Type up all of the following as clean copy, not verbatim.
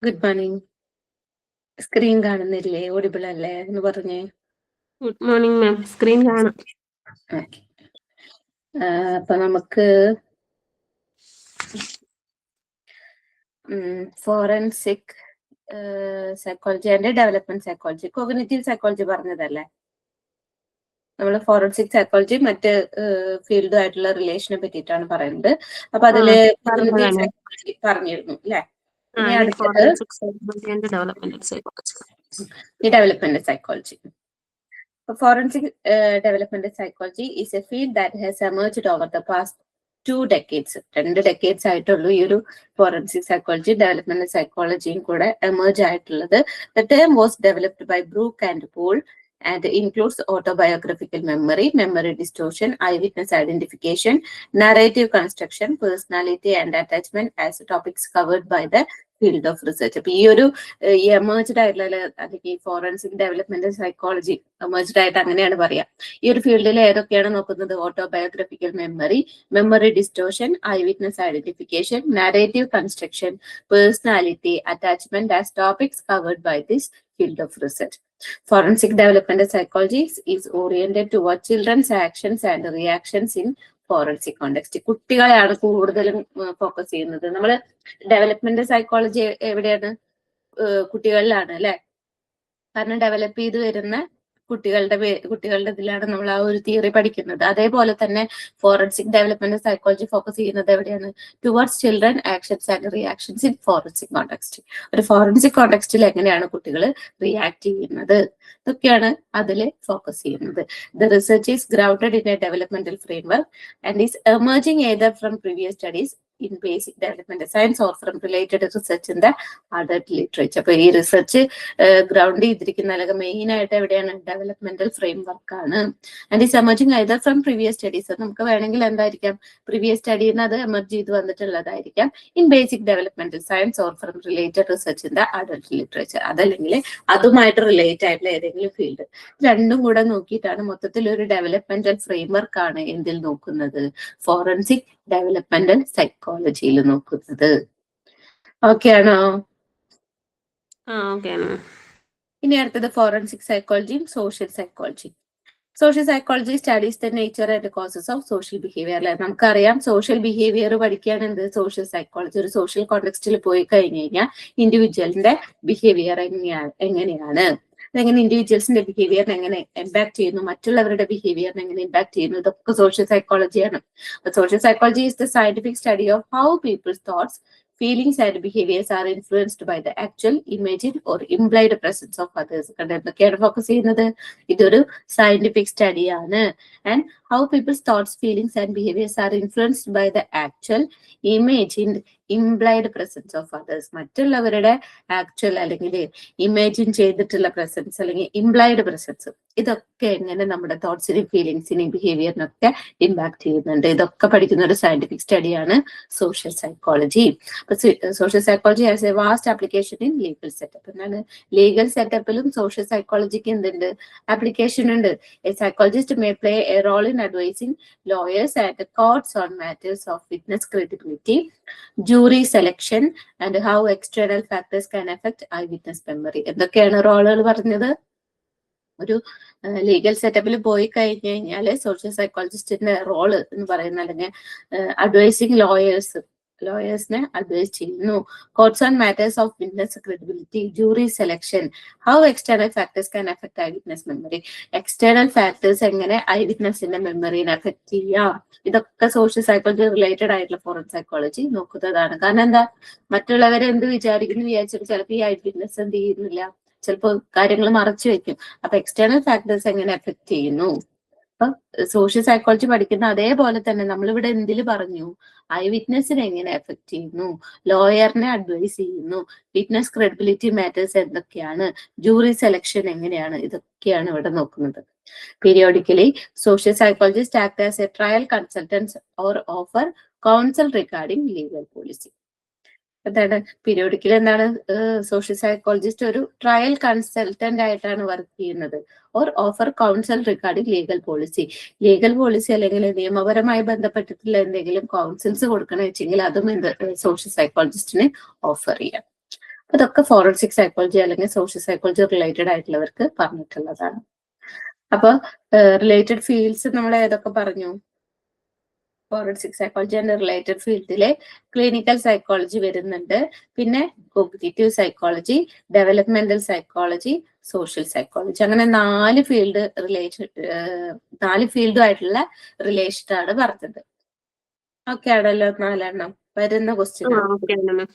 Good morning. Screen കാണുന്നില്ലേ? Audible അല്ലേ എന്ന് പറഞ്ഞേ. Good morning ma'am. സ്ക്രീൻ കാണാം. ഓക്കെ. അപ്പൊ നമുക്ക് forensic psychology and development psychology, cognitive psychology പറഞ്ഞതല്ലേ? നമ്മൾ ഫോറൻസിക് സൈക്കോളജി മറ്റ് ഫീൽഡുമായിട്ടുള്ള റിലേഷനെ പറ്റിയിട്ടാണ് പറയുന്നത്. അപ്പൊ അതില് കോഗ്നിറ്റീവ് സൈക്കോളജി പറഞ്ഞിരുന്നു അല്ലെ? ഇനി അടുത്തത് development psychology. Forensic development psychology is a field that has emerged over the past 2 decades. 2 decades ആയിട്ടുള്ളൂ ഈ ഒരു ഫോറൻസിക് സൈക്കോളജി ഡെവലപ്മെന്റ് സൈക്കോളജിയും കൂടെ എമേർജ് ആയിട്ടുള്ളത്. The term was developed by Brooke and Poole and includes autobiographical memory, memory distortion, eyewitness identification, narrative construction, personality and attachment as topics covered by the field of research. അപ്പൊ ഈ ഒരു emerged ആയിട്ടുള്ള അല്ലെങ്കിൽ forensic development psychology emerged ആയിട്ട് അങ്ങനെയാണ് പറയാം. ഈ ഒരു ഫീൽഡിൽ ഏതൊക്കെയാണ് നോക്കുന്നത്? Autobiographical memory, memory distortion, eyewitness identification, narrative construction, personality, attachment as topics covered by this field of research. Forensic development psychology is oriented toward children's actions and reactions in forensic context. കുട്ടികളെയാണ് കൂടുതലും focus ചെയ്യുന്നത്. നമ്മൾ development psychology എവിടെയാണ്? കുട്ടികളിലാണ് അല്ലെ? കാരണം develop ചെയ്ത് വരുന്ന കുട്ടികളുടെ ഇതിലാണ് നമ്മൾ ആ ഒരു തിയറി പഠിക്കുന്നത്. അതേപോലെ തന്നെ ഫോറൻസിക് ഡെവലപ്മെന്റ് സൈക്കോളജി ഫോക്കസ് ചെയ്യുന്നത് എവിടെയാണ്? Towards children actions and reactions in forensic context. ഒരു ഫോറൻസിക് കോണ്ടെക്സ്റ്റിൽ എങ്ങനെയാണ് കുട്ടികൾ റിയാക്ട് ചെയ്യുന്നത്, ഇതൊക്കെയാണ് അതിൽ ഫോക്കസ് ചെയ്യുന്നത്. The research is grounded in A developmental framework and is emerging either from previous studies in basic development science or from related research in the adult literature. അപ്പൊ ഈ research ground ചെയ്തിരിക്കുന്ന അല്ലെങ്കിൽ main ആയിട്ട് എവിടെയാണ്? Developmental framework ആണ്. And is emerging either from previous studies. നമുക്ക് വേണമെങ്കിൽ എന്തായിരിക്കാം? പ്രീവിയസ് സ്റ്റഡിയിൽ നിന്ന് അത് എമർജ് ചെയ്ത് വന്നിട്ടുള്ളതായിരിക്കാം. In basic developmental science or from related research in the adult literature. അതല്ലെങ്കിൽ അതുമായിട്ട് റിലേറ്റ് ആയിട്ടുള്ള ഏതെങ്കിലും ഫീൽഡ്. രണ്ടും കൂടെ നോക്കിയിട്ടാണ് മൊത്തത്തിൽ ഒരു ഡെവലപ്മെന്റൽ ഫ്രെയിംവർക്ക് ആണ് എന്തിൽ നോക്കുന്നത്? ഫോറൻസിക് ഡെവലപ്മെന്റൽ സൈക്കോളജിയിൽ നോക്കുന്നത്. ഓക്കെ ആണോ? ഇനി അടുത്തത് ഫോറൻസിക് സൈക്കോളജിയും social psychology. Social psychology studies the nature and causes of social behaviour. അല്ലെ, നമുക്കറിയാം സോഷ്യൽ ബിഹേവിയർ പഠിക്കുകയാണ് എന്ത്? Social psychology. ഒരു സോഷ്യൽ കോണ്ടെക്സ്റ്റിൽ പോയി കഴിഞ്ഞു കഴിഞ്ഞാൽ ഇൻഡിവിജ്വലിന്റെ ബിഹേവിയർ എങ്ങനെയാണ്, അതെങ്ങനെ ഇൻഡിവിജ്വൽസിന്റെ ബിഹേവിയറിനെ എങ്ങനെ ഇമ്പാക്ട് ചെയ്യുന്നു, മറ്റുള്ളവരുടെ ബിഹേവിയറിനെ എങ്ങനെ ഇമ്പാക്ട് ചെയ്യുന്നു, ഇതൊക്കെ സോഷ്യൽ സൈക്കോളജിയാണ്. Social psychology is the scientific study of how people's thoughts, feelings and behaviors are influenced by the actual, imagined or implied presence of others. എന്തൊക്കെയാണ് ഫോക്കസ് ചെയ്യുന്നത്? ഇതൊരു സയന്റിഫിക് സ്റ്റഡിയാണ്. And how people's thoughts, feelings and behaviours are influenced by the actual, imagined, implied presence of others. മറ്റുള്ളവരുടെ actual അല്ലെങ്കിൽ imagine ചെയ്തിട്ടുള്ള presence അല്ലെങ്കിൽ implied presence, ഇതൊക്കെ എങ്ങനെ നമ്മുടെ തോട്ട്സിനെയും ഫീലിംഗ്സിനെയും ബിഹേവിയറിനൊക്കെ ഇമ്പാക്ട് ചെയ്യുന്നുണ്ട്. ഇതൊക്കെ പഠിക്കുന്ന ഒരു സയന്റിഫിക് സ്റ്റഡിയാണ് social psychology. Social psychology has a vast application in legal setup. എന്താണ്? ലീഗൽ സെറ്റപ്പിലും സോഷ്യൽ സൈക്കോളജിക്ക് എന്തുണ്ട്? ആപ്ലിക്കേഷൻ ഉണ്ട്. A psychologist may play a role in advising lawyers and courts on matters of witness credibility, jury selection and how external factors can affect eyewitness memory. എന്തൊക്കെയാണ് റോളുകൾ പറഞ്ഞത്? ഒരു legal സെറ്റപ്പിൽ പോയി കഴിഞ്ഞു കഴിഞ്ഞാൽ സോഷ്യൽ സൈക്കോളജിസ്റ്റിന്റെ റോള് എന്ന് പറയുന്ന അല്ലെങ്കിൽ അഡ്വൈസിങ് ലോയേഴ്സിനെ അഡ്വൈസ് ചെയ്യുന്നു. Courts on matters of witness credibility, jury selection, how external factors can affect eyewitness memory. External factors എങ്ങനെ ഐ വിറ്റ്നസിന്റെ മെമ്മറിനെ അഫക്ട് ചെയ്യാം, ഇതൊക്കെ സോഷ്യൽ സൈക്കോളജി റിലേറ്റഡ് ആയിട്ടുള്ള ഫോറൻസിക് സൈക്കോളജി നോക്കുന്നതാണ്. കാരണം എന്താ? മറ്റുള്ളവരെ എന്ത് വിചാരിച്ചിട്ട് ചിലപ്പോൾ ഈ ഐ വിറ്റ്നസ് എന്ത് ചെയ്യുന്നില്ല, ചിലപ്പോൾ കാര്യങ്ങൾ മറച്ചു വെക്കും. അപ്പൊ എക്സ്റ്റേണൽ ഫാക്ടേഴ്സ് എങ്ങനെ എഫക്ട് ചെയ്യുന്നു? അപ്പൊ സോഷ്യൽ സൈക്കോളജി പഠിക്കുന്ന അതേപോലെ തന്നെ നമ്മളിവിടെ എന്തിൽ പറഞ്ഞു? ഐ വിറ്റ്നസിനെ എങ്ങനെ എഫക്ട് ചെയ്യുന്നു, ലോയറിനെ അഡ്വൈസ് ചെയ്യുന്നു, വിറ്റ്നസ് ക്രെഡിബിലിറ്റി മാറ്റേഴ്സ് എന്തൊക്കെയാണ്, ജൂറി സെലക്ഷൻ എങ്ങനെയാണ്, ഇതൊക്കെയാണ് ഇവിടെ നോക്കുന്നത്. Periodically social psychologist act as A trial consultants or offer council regarding legal policy. എന്താണ് പീരിയോഡിക്കൽ? എന്താണ്? സോഷ്യൽ സൈക്കോളജിസ്റ്റ് ഒരു ട്രയൽ കൺസൾട്ടന്റ് ആയിട്ടാണ് വർക്ക് ചെയ്യുന്നത്. Or offer council regarding legal policy. Legal policy അല്ലെങ്കിൽ നിയമപരമായി ബന്ധപ്പെട്ടിട്ടുള്ള എന്തെങ്കിലും കൗൺസിൽസ് കൊടുക്കണമെന്ന് വെച്ചെങ്കിൽ അതും സോഷ്യൽ സൈക്കോളജിസ്റ്റിന് ഓഫർ ചെയ്യാം. അതൊക്കെ ഫോറൻസിക് സൈക്കോളജി അല്ലെങ്കിൽ സോഷ്യൽ സൈക്കോളജി റിലേറ്റഡ് ആയിട്ടുള്ളവർക്ക് പറഞ്ഞിട്ടുള്ളതാണ്. അപ്പൊ റിലേറ്റഡ് ഫീൽഡ്സ് നമ്മൾ ഏതൊക്കെ പറഞ്ഞു? ഫോറൻസിക് സൈക്കോളജി ആൻഡ് റിലേറ്റഡ് ഫീൽഡിലെ ക്ലിനിക്കൽ സൈക്കോളജി വരുന്നുണ്ട്, പിന്നെ cognitive psychology, developmental psychology, social psychology, അങ്ങനെ 4 ഫീൽഡുമായിട്ടുള്ള റിലേഷൻ ആണ് പറഞ്ഞത്. ഓക്കെ ആണല്ലോ 4 വരുന്ന ക്വസ്റ്റ്യൻ ആണ്.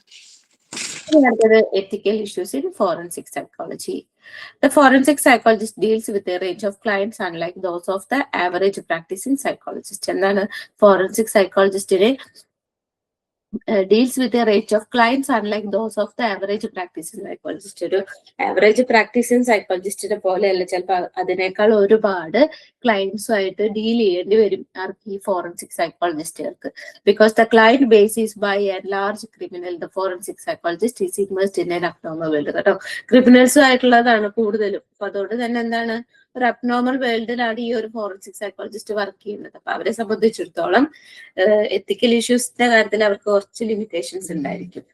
Ethical issues in forensic psychology. The forensic psychologist deals with a range of clients unlike those of the average practicing psychologist. എന്താണ് forensic psychologist deals with a range of clients unlike those of the average practicing psychologist. ഒരു average practicing psychologist പോലെയല്ല, ചിലപ്പോൾ അതിനേക്കാൾ ഒരുപാട് ക്ലയൻസുമായിട്ട് deal ചെയ്യേണ്ടി വരും ഈ forensic സൈക്കോളജിസ്റ്റുകൾക്ക്. Because the client base is by and large criminal, the forensic psychologist is immersed in an abnormal world. കേട്ടോ, ക്രിമിനൽസും ആയിട്ടുള്ളതാണ് കൂടുതലും. അപ്പൊ അതുകൊണ്ട് തന്നെ എന്താണ്, ഒരു അബ്നോർമൽ വേൾഡിലാണ് ഈ ഒരു ഫോറൻസിക് സൈക്കോളജിസ്റ്റ് വർക്ക് ചെയ്യുന്നത്. അപ്പൊ അവരെ സംബന്ധിച്ചിടത്തോളം എത്തിക്കൽ ഇഷ്യൂസിന്റെ കാര്യത്തിൽ അവർക്ക് കുറച്ച് ലിമിറ്റേഷൻസ് ഉണ്ടായിരിക്കും.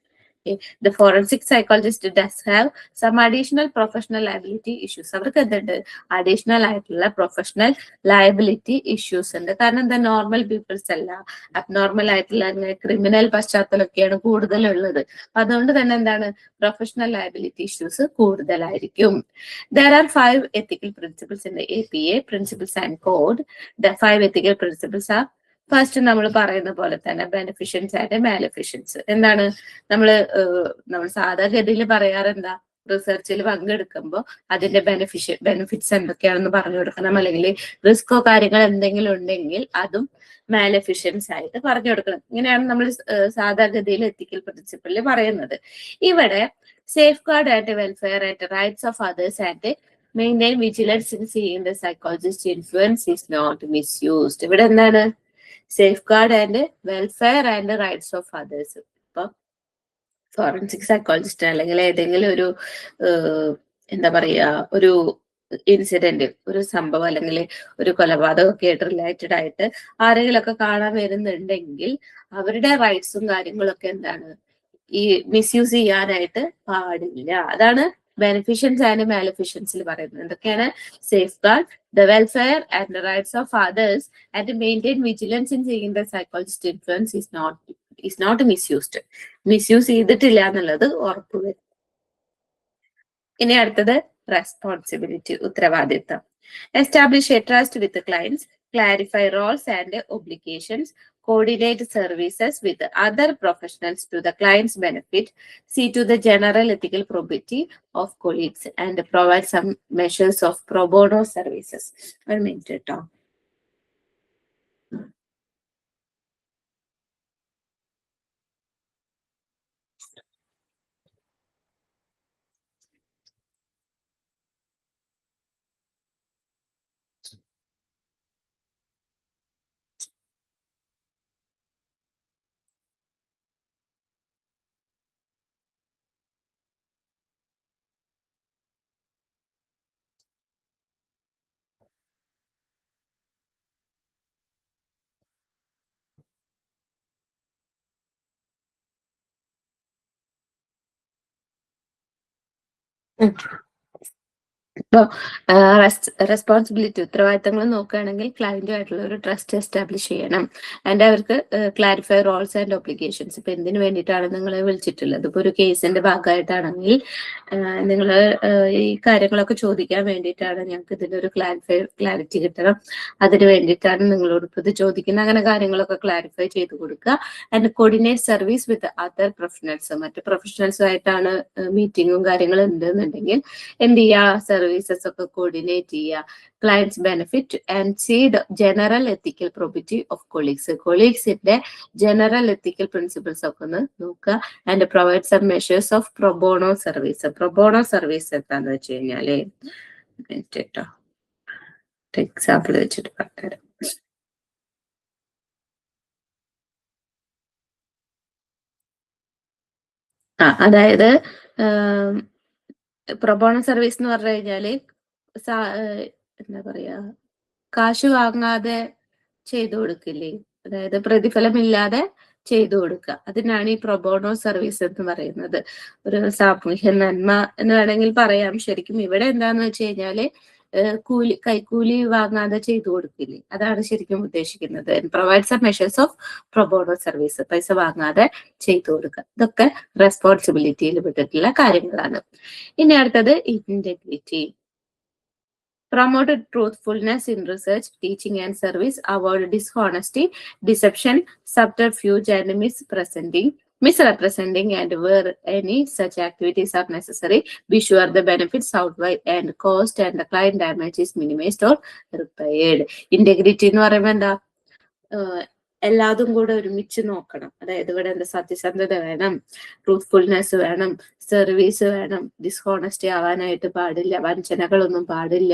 The forensic psychologist does have some additional professional liability issues. അവർക്ക് എന്തുണ്ട്, അഡീഷണൽ ആയിട്ടുള്ള പ്രൊഫഷണൽ ലയബിലിറ്റി ഇഷ്യൂസ് ഉണ്ട്. കാരണം എന്താ, നോർമൽ പീപ്പിൾസ് അല്ല, അബ്നോർമൽ ആയിട്ടുള്ള ക്രിമിനൽ പശ്ചാത്തലമൊക്കെയാണ് കൂടുതലുള്ളത്. അതുകൊണ്ട് തന്നെ എന്താണ്, പ്രൊഫഷണൽ ലയബിലിറ്റി ഇഷ്യൂസ് കൂടുതലായിരിക്കും. There are 5 ethical principles in the APA Principles and Code. The 5 ethical principles are, first നമ്മൾ പറയുന്ന പോലെ തന്നെ ബെനിഫിഷ്യൻസ് ആൻഡ് മാലിഫിഷ്യൻസ്. എന്താണ്, നമ്മൾ സാധാഗതിയിൽ പറയാറെന്താ, റിസർച്ചിൽ പങ്കെടുക്കുമ്പോൾ അതിന്റെ ബെനിഫിറ്റ്സ് എന്തൊക്കെയാണെന്ന് പറഞ്ഞു കൊടുക്കണം, അല്ലെങ്കിൽ റിസ്കോ കാര്യങ്ങൾ എന്തെങ്കിലും ഉണ്ടെങ്കിൽ അതും മാലിഫിഷ്യൻസ് ആയിട്ട് പറഞ്ഞു കൊടുക്കണം. ഇങ്ങനെയാണ് നമ്മൾ സാധാഗതിയിൽ എത്തിക്കൽ പ്രിൻസിപ്പിളിൽ പറയുന്നത്. ഇവിടെ safeguard and welfare and rights of others and maintain vigilance in seeing the psychologist influence is not misused. ഇവിടെ എന്താണ്, safeguard and welfare and rights of others. ഇപ്പൊ ഫോറൻസിക് സൈക്കോളജിസ്റ്റ് അല്ലെങ്കിൽ ഏതെങ്കിലും ഒരു എന്താ പറയാ, ഒരു ഇൻസിഡന്റ്, ഒരു സംഭവം അല്ലെങ്കിൽ ഒരു കൊലപാതകമൊക്കെ ആയിട്ട് റിലേറ്റഡ് ആയിട്ട് ആരെങ്കിലും ഒക്കെ കാണാൻ വരുന്നുണ്ടെങ്കിൽ അവരുടെ റൈറ്റ്സും കാര്യങ്ങളൊക്കെ എന്താണ്, ഈ മിസ്യൂസ് ചെയ്യാനായിട്ട് പാടില്ല. അതാണ് ബെനിഫിഷ്യൻസ് ആൻഡ് മാലിഫിഷ്യൻസിൽ പറയുന്നത്. എന്തൊക്കെയാണ്, safeguard, the welfare and the rights of others and maintain vigilance in seeing the psychologist influence is not misused. Misuse ചെയ്തിട്ടില്ല എന്നുള്ളത് ഉറപ്പുവരും. ഇനി അടുത്തത് റെസ്പോൺസിബിലിറ്റി, ഉത്തരവാദിത്തം. Establish a trust with clients, clarify roles and obligations, coordinate services with other professionals to the client's benefit, see to the general ethical probity of colleagues, and provide some measures of pro bono services. 1 minute, Tom. ഇപ്പോൾ responsibility, ഉത്തരവാദിത്തങ്ങൾ നോക്കുകയാണെങ്കിൽ ക്ലയന്റുമായിട്ടുള്ള ഒരു trust establish ചെയ്യണം. And അവർക്ക് clarify roles and obligations. ഇപ്പൊ എന്തിനു വേണ്ടിയിട്ടാണ് നിങ്ങളെ വിളിച്ചിട്ടുള്ളത്, ഇപ്പൊ ഒരു കേസിന്റെ ഭാഗമായിട്ടാണെങ്കിൽ നിങ്ങൾ ഈ കാര്യങ്ങളൊക്കെ ചോദിക്കാൻ വേണ്ടിയിട്ടാണ്, ഞങ്ങൾക്ക് ഇതിന്റെ ഒരു ക്ലാരിറ്റി കിട്ടണം, അതിന് വേണ്ടിയിട്ടാണ് നിങ്ങളോട് ഇപ്പൊ ഇത് ചോദിക്കുന്നത്, അങ്ങനെ കാര്യങ്ങളൊക്കെ ക്ലാരിഫൈ ചെയ്ത് കൊടുക്കുക. And coordinate service with other professionals, മറ്റു പ്രൊഫഷണൽസുമായിട്ടാണ് മീറ്റിങ്ങും കാര്യങ്ങളും ഉണ്ടെന്നുണ്ടെങ്കിൽ എന്ത് ചെയ്യുക, സർവീസസ് ഒക്കെ കോർഡിനേറ്റ് ചെയ്യുക. Clients benefit and see the general ethical probity of കൊളീഗ്സിന്റെ ജനറൽ എത്തിക്കൽ പ്രിൻസിപ്പിൾസ് ഒക്കെ ഒന്ന് നോക്കുക. And provide some measures of pro bono service. Pro bono service എന്താന്ന് വെച്ച് കഴിഞ്ഞാല് കേട്ടോ, എക്സാമ്പിൾ വെച്ചിട്ട് പറഞ്ഞുതരാം. അതായത് പ്രൊബോണോ സർവീസ് എന്ന് പറഞ്ഞു കഴിഞ്ഞാല് എന്താ പറയാ, കാശ് വാങ്ങാതെ ചെയ്തു കൊടുക്കില്ലേ, അതായത് പ്രതിഫലമില്ലാതെ ചെയ്തു കൊടുക്കുക. അതിനാണ് ഈ പ്രൊബോണോ സർവീസ് എന്ന് പറയുന്നത്. ഒരു സാമൂഹ്യ നന്മ എന്ന് വേണമെങ്കിൽ പറയാം. ശരിക്കും ഇവിടെ എന്താന്ന് വെച്ച് കഴിഞ്ഞാല് കൈക്കൂലി വാങ്ങാതെ ചെയ്തു കൊടുക്കില്ലേ, അതാണ് ശരിക്കും ഉദ്ദേശിക്കുന്നത്. Provide some measures of pro bono service, പൈസ വാങ്ങാതെ ചെയ്തു കൊടുക്കുക. ഇതൊക്കെ റെസ്പോൺസിബിലിറ്റിയിൽ പെട്ടിട്ടുള്ള കാര്യങ്ങളാണ്. ഇനി അടുത്തത് integrity. Promoted truthfulness in research, teaching and service, avoid dishonesty, deception, subterfuge and misrepresenting, and where any such activities are necessary, be sure the benefits outweigh and cost and the client damage is minimized or repaired. Integrity എന്ന് പറയുമ്പോൾ എന്താ, എല്ലാതും കൂടെ ഒരുമിച്ച് നോക്കണം. അതായത് ഇവിടെ എന്താ, സത്യസന്ധത വേണം, ട്രൂത്ത്ഫുൾനെസ് വേണം, സർവീസ് വേണം, ഡിസ്ഹോണസ്റ്റി ആവാനായിട്ട് പാടില്ല, വഞ്ചനകളൊന്നും പാടില്ല,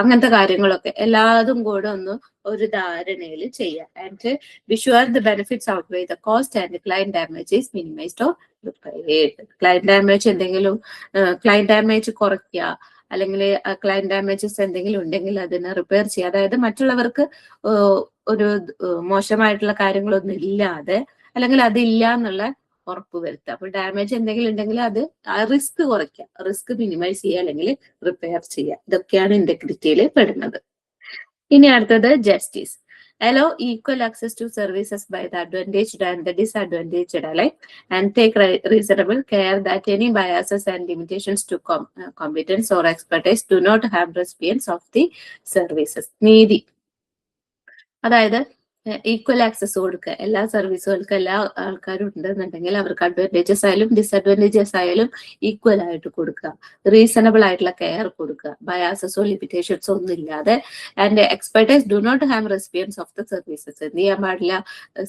അങ്ങനത്തെ കാര്യങ്ങളൊക്കെ എല്ലാതും കൂടെ ഒന്ന് ഒരു ധാരണയിൽ ചെയ്യാം. And be sure the benefits outweigh the cost and client damage is minimised or repaired. Client damage എന്തെങ്കിലും ക്ലയന്റ് ഡാമേജ് കുറയ്ക്കുക, അല്ലെങ്കിൽ ക്ലയന്റ് ഡാമേജസ് എന്തെങ്കിലും ഉണ്ടെങ്കിൽ അതിനെ റിപ്പയർ ചെയ്യുക. അതായത് മറ്റുള്ളവർക്ക് ഒരു മോശമായിട്ടുള്ള കാര്യങ്ങളൊന്നും ഇല്ലാതെ, അല്ലെങ്കിൽ അതില്ല എന്നുള്ള ഉറപ്പ് വരുത്തുക. അപ്പൊ ഡാമേജ് എന്തെങ്കിലും ഉണ്ടെങ്കിൽ അത് റിസ്ക് കുറയ്ക്കുക, റിസ്ക് മിനിമൈസ് ചെയ്യുക, അല്ലെങ്കിൽ റിപ്പയർ ചെയ്യുക. ഇതൊക്കെയാണ് ഇന്റഗ്രിറ്റിയിൽ പെടുന്നത്. ഇനി അടുത്തത് justice. Allow equal access to services by the advantaged and the disadvantaged alike, and take reasonable care that any biases and limitations to competence or expertise do not harm recipients of the services. നീതി, അതായത് equal access കൊടുക്കുക. എല്ലാ സർവീസുകൾക്കും എല്ലാ ആൾക്കാരും ഉണ്ടെന്നുണ്ടെങ്കിൽ അവർക്ക് advantages ആയാലും disadvantages ആയാലും ഈക്വൽ ആയിട്ട് കൊടുക്കുക. റീസണബിൾ ആയിട്ടുള്ള കെയർ കൊടുക്കുക, ബയാസസോ ലിമിറ്റേഷൻസോ ഒന്നും ഇല്ലാതെ. And expertise do not have recipients of the services. എന്ത് ചെയ്യാൻ പാടില്ല,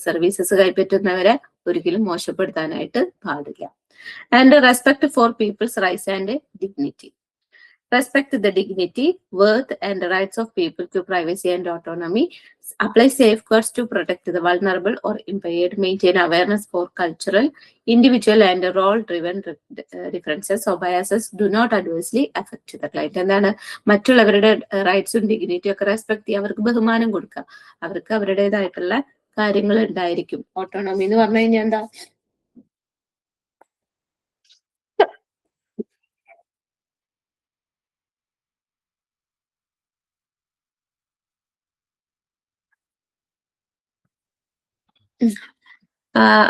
സർവീസസ് കൈപ്പറ്റുന്നവരെ ഒരിക്കലും മോശപ്പെടുത്താനായിട്ട് പാടില്ല. And respect for people's rights and dignity. Respect the dignity, worth, and the rights of people to privacy and autonomy. Apply safeguards to protect the vulnerable or impaired. Maintain awareness for cultural, individual, and role-driven differences or biases do not adversely affect the client. എന്താണ്, മറ്റുള്ളവരുടെ റൈറ്റ്സും ഡിഗ്നിറ്റിയും ഒക്കെ respect ചെയ്യുക, അവർക്ക് ബഹുമാനം കൊടുക്കുക. അവർക്ക് അവരുടേതായിട്ടുള്ള കാര്യങ്ങൾ ഉണ്ടായിരിക്കും. ഓട്ടോണമി എന്ന് പറഞ്ഞു കഴിഞ്ഞാൽ എന്താ,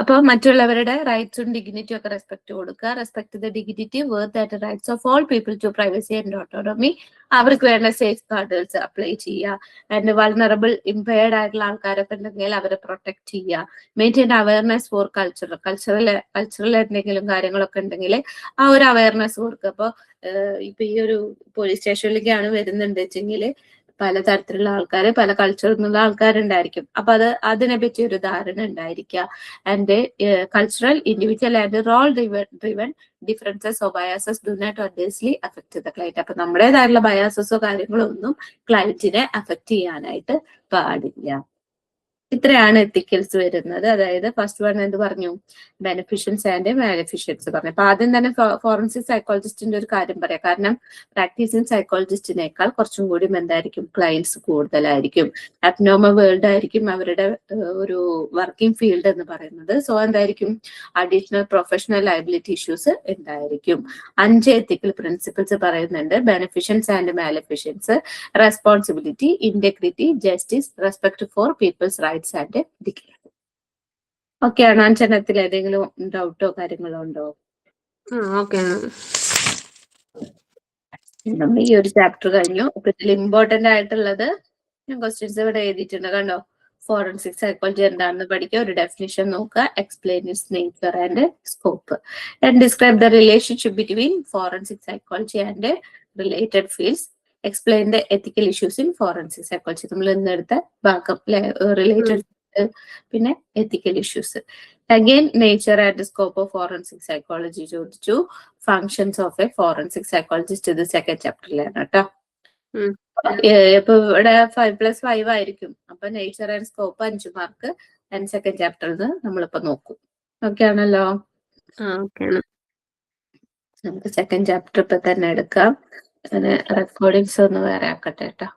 അപ്പോൾ മറ്റുള്ളവരുടെ റൈറ്റ്സും ഡിഗ്നിറ്റിയും ഒക്കെ റെസ്പെക്ട് കൊടുക്കുക. Respect the dignity, worth and rights of all people to privacy and autonomy. അവർക്ക് വേണ്ട സേഫ് ഗാർഡുകൾസ് അപ്ലൈ ചെയ്യുക. ആൻഡ് വൾണറബിൾ ഇംപയർഡ് ആയിട്ടുള്ള ആൾക്കാരൊക്കെ ഉണ്ടെങ്കിൽ അവരെ പ്രൊട്ടക്ട് ചെയ്യുക. മെയിൻറ്റെയിൻ അവയർനെസ് ഫോർ കൾച്ചറൽ എന്തെങ്കിലും കാര്യങ്ങളൊക്കെ ഉണ്ടെങ്കിൽ ആ ഒരു അവയർനെസ് കൊടുക്കുക. അപ്പോൾ ഇപ്പൊ ഈ ഒരു പോലീസ് സ്റ്റേഷനിലേക്കാണ് വരുന്നുണ്ട് വെച്ചെങ്കിൽ പലതരത്തിലുള്ള ആൾക്കാര്, പല കൾച്ചറിൽ നിന്നുള്ള ആൾക്കാരുണ്ടായിരിക്കും. അപ്പൊ അതിനെ പറ്റി ഒരു ധാരണ ഉണ്ടായിരിക്കുക. And cultural, individual and role driven differences of biases do not adversely affect the client. അപ്പൊ നമ്മുടേതായിട്ടുള്ള ബയാസസോ കാര്യങ്ങളോ ഒന്നും ക്ലയന്റിനെ അഫക്ട് ചെയ്യാനായിട്ട് പാടില്ല. ഇത്രയാണ് എത്തിക്കൽസ് വരുന്നത്. അതായത് ഫസ്റ്റ് വൺ എന്ത് പറഞ്ഞു, ബെനിഫിഷ്യൻസ് ആൻഡ് മാലിഫിഷ്യൻസ് പറഞ്ഞു. അപ്പൊ ആദ്യം തന്നെ ഫോറൻസിക് സൈക്കോളജിസ്റ്റിന്റെ ഒരു കാര്യം പറയാം. കാരണം പ്രാക്ടീസിങ് സൈക്കോളജിസ്റ്റിനേക്കാൾ കുറച്ചും കൂടി എന്തായിരിക്കും, ക്ലയൻസ് കൂടുതലായിരിക്കും. അബ്നോർമൽ വേൾഡ് ആയിരിക്കും അവരുടെ ഒരു വർക്കിംഗ് ഫീൽഡ് എന്ന് പറയുന്നത്. സോ എന്തായിരിക്കും, അഡീഷണൽ പ്രൊഫഷണൽ ലയബിലിറ്റി ഇഷ്യൂസ് ഉണ്ടായിരിക്കും. 5 എത്തിക്കൽ പ്രിൻസിപ്പിൾസ് പറയുന്നുണ്ട്. Beneficence and maleficence, responsibility, integrity, justice, respect for people's rights and dignity. Okay ആണോ? അഞ്ചെണ്ണത്തിൽ ഏതെങ്കിലും ഡൗട്ടോ കാര്യങ്ങളോ ഉണ്ടോ? നമ്മൾ ഈ ഒരു ചാപ്റ്റർ കഴിഞ്ഞു. അപ്പൊ ഇതിൽ ഇമ്പോർട്ടന്റ് ആയിട്ടുള്ളത് ഞാൻ ക്വസ്റ്റ്യൻസ് ഇവിടെ എഴുതിയിട്ടുണ്ട്, കണ്ടോ. ഫോറൻസിക് സൈക്കോളജി എന്താണെന്ന് പഠിക്കുക, ഒരു ഡെഫിനിഷൻ നോക്കുക, explain its nature and scope, and describe the relationship between forensic psychology and related fields, explain the ethical issues in forensic psychology. നമ്മൾ ഇന്നെടുത്ത ഭാഗം റിലേറ്റഡ്, പിന്നെ ethical issues. Again nature and scope of forensic psychology ചോദിച്ചു. Functions of a forensic psychologist ഇത് second ചാപ്റ്ററിലാണ് കേട്ടോ. ഇപ്പൊ ഇവിടെ 5+5 ആയിരിക്കും. അപ്പൊ nature and scope 5 mark and second ചാപ്റ്ററിൽ നമ്മളിപ്പോ നോക്കും. ഓക്കെ ആണല്ലോ? നമുക്ക് സെക്കൻഡ് ചാപ്റ്റർ ഇപ്പൊ തന്നെ എടുക്കാം. റെക്കോർഡിങ്സ് ഒന്ന് വേറെ ആക്കട്ടെ കേട്ടോ.